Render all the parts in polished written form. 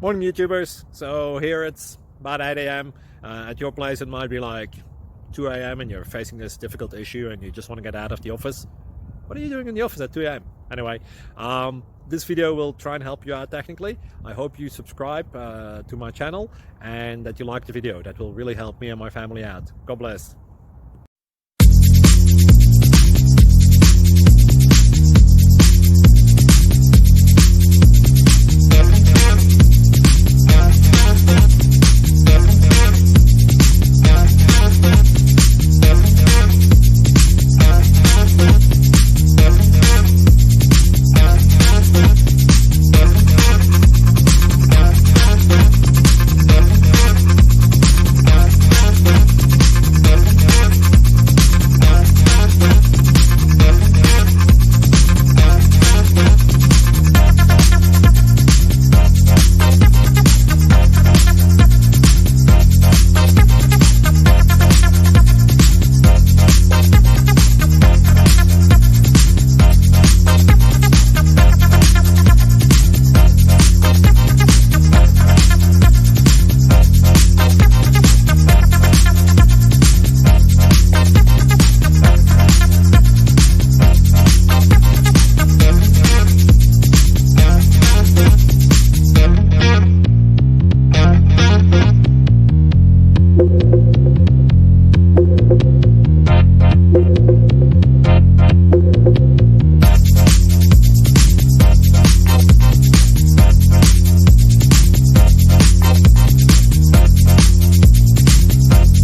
Morning YouTubers. So here it's about 8 a.m. At your place it might be like 2 a.m. and you're facing this difficult issue and you just want to get out of the office. What are you doing in the office at 2 a.m.? Anyway, this video will try and help you out technically. I hope you subscribe to my channel and that you like the video. That will really help me and my family out. God bless.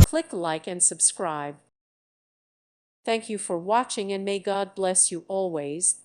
Click like and subscribe. Thank you for watching and may God bless you always.